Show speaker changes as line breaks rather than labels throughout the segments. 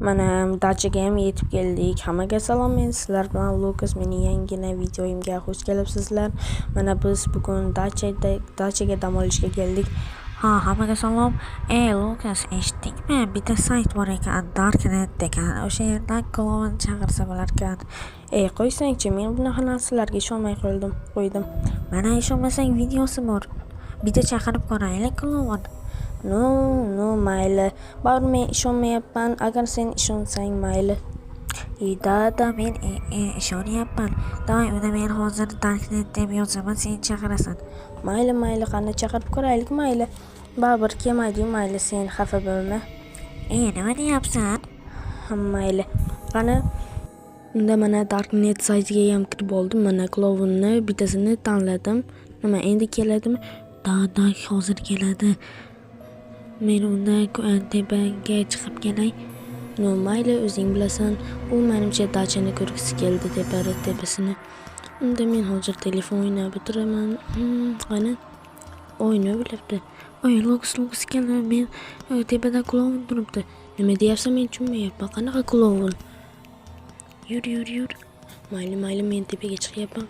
Mana dachaga ham yetib keldik. Hammaga salom, men sizlar bilan Lukas. Mening yangina videoyimga xush kelibsizlar. Mana biz bugun dachaga dam olishga keldik.
Hammaga salom. Lukas, eshitdingmi? Bitta sayt bor ekan, Darknet degan. O'sha yerdan klovn chaqirsa bo'larkan.
Qo'ysangchi, men bunaqa narsalarga ishonmay qo'ydim.
Mana ishonmasang videosi bor. Bitta chaqirib ko'raylik klovn.
No, mayli. Baribir men ishonmayapman. Agar sen ishonsang mayli.
Da men ishonyapman. Unda men hozir Darknet deb yozaman, sen chaqirasan.
Mayli, qani chaqirib ko'raylik, mayli. Baribir kelmaydi, mayli, sen xafa bo'lma.
Nima deyapsan?
Mayli. Qani unda mana Darknet saytiga ham kirib oldim. Mana klovnni bittasini tanladim. Nima endi keladimi?
Da hozir keladi. Men unda tepaga chiqib kelay.
No, mayli, o'zing bilasan. U menimcha dachani ko'rgisi keldi, tepasini. Unda men hozir telefon o'ynab bitiraman. Qani o'yna bilibdi.
Lukas keldi. Men tepada klovn turibdi.
Nima deyapsan, men tushunmayapman. Qanaqa klovn?
Yur.
Mayli, men tepaga chiqyapman.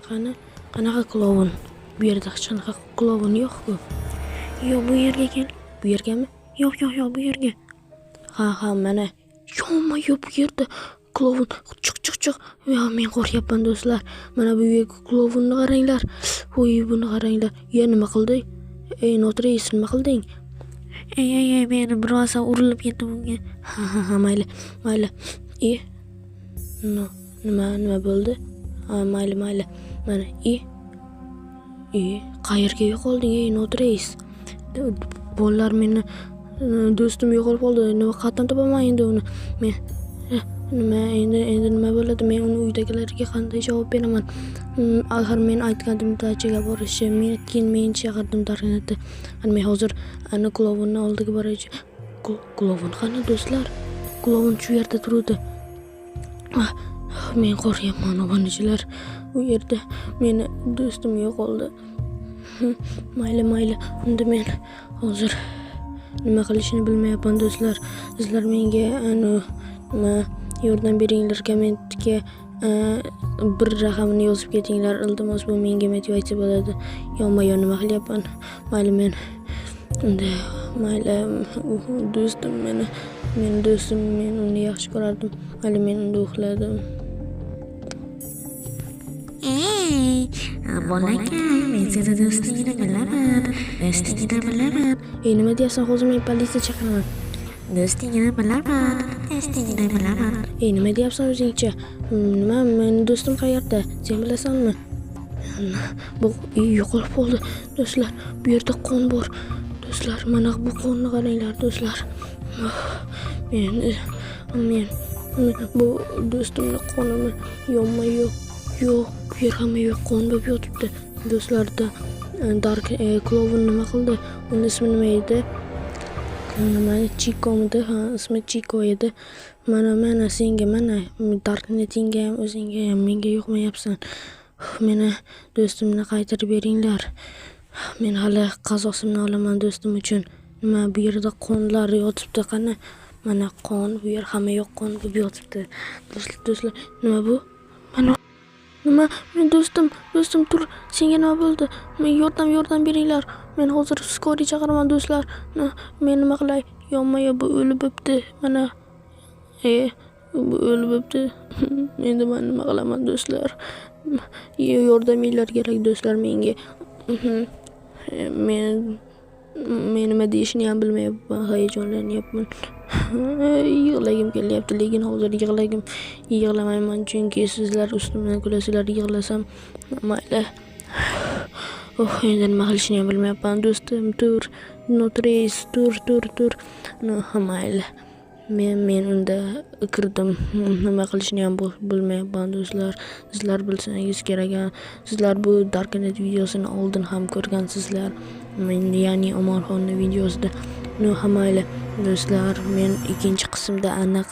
Qanaqa klovn? Bu yerda hech qanaqa klovn yo'q-ku.
Yo'q, bu yerga kel.
Bu yergami?
Yo'q, bu yerga.
Ha, mana. Yo'q, bu yerda klovn. Chiq. Men qo'rqyapman do'stlar. Mana bu yerga klovnni qaranglar. Buni qaranglar. Nima qildi? Notrace, nima qilding?
Men biroz urilib ketdim unga.
Ha, mayli. No, nima bo'ldi? Mayli. Mana qayerga yo'qolding, Notrace? Bolalar meni do'stim yo'qolib qoldi. Nima qatdan topaman endi uni? Men endi nima bo'ladi? Men uni uydagilarga qanday javob beraman? Axir men aytgandim dachaga borishni. Men chaqirdim Darknetni. Men hozir ana klovnni oldiga boraychi. Klovn qani do'stlar? Klovn shu yerda turadi. Men qo'rqyapman, obunachilar. U yerda meni do'stim yo'qoldi. Mayli. Unda men hozir nima qilishni bilmayapman do'stlar. Sizlar menga nima yordam beringlar, kommentga bir raqamni yozib ketinglar. Iltimos, bu menga motivatsiya bo'ladi. Yonma-yon nima qilyapman? Mayli, men do'stim meni do'stim, men uni yaxshi ko'rardim. Mayli, men unda uxladim.
Bolakay, men seni do'stingni bilaman.
Nima deyapsan? Hozir men politsiya chaqiraman.
Do'stingni bilaman.
Nima deyapsan o'zingcha? Nima, mening do'stim qayerda? Sen bilasanmi? Bu yo'qolib qoldi do'stlar. Bu yerda qon bor. Do'stlar, mana bu qonni qaranglar do'stlar. Men bu do'stimni qonimi yo'q. Bu yer hamma yo'q, qon bo'lib yotibdi. Do'stlarda klovn nima qildi? Uni ismi nima edi? Chikomidi? Ismi Chiko edi. Mana senga, mana Darknetingga ham, o'zingga ham, menga yo'qmayapsan. Meni do'stimni qaytarib beringlar. Men hali qazosimni olaman do'stim uchun. Nima, bu yerda qonlar yotibdi, qani? Mana qon, bu yer hamma yo'q, qon bo'lib yotibdi. Do'stlar, nima bu? Nima? Men do'stim tur. Senga nima bo'ldi? Men yordam beringlar. Men hozir skoriy chaqiraman do'stlar. Men nima qilay? Yonma-yon bu o'lib bo'pti. Mana bu o'lib bo'pti. Endi men nima qilaman do'stlar? Yordaminglar kerak do'stlar menga. Men nima deyishni ham bilmayapman, hayajonlanyapman. Yig'lagim kelyapti, lekin hozir yig'lamayman, chunki sizlar ustimdan kulasizlar. Yig'lasam mayli. Endi nima qilishni ham bilmayapman. Do'stim, tur. Notrace, tur. Mayli. Men unda kirdim. Nima qilishni ham bilmayapman do'stlar. Sizlar bilsangiz kerak. Sizlar bu Darknet videosini oldin ham ko'rgansizlar. Ya'ni Omonxonning videosida. Mayli do'stlar, men ikkinchi qismda aniq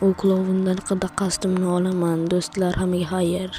u klovndan qasdimni olaman do'stlar. Hammaga xayr.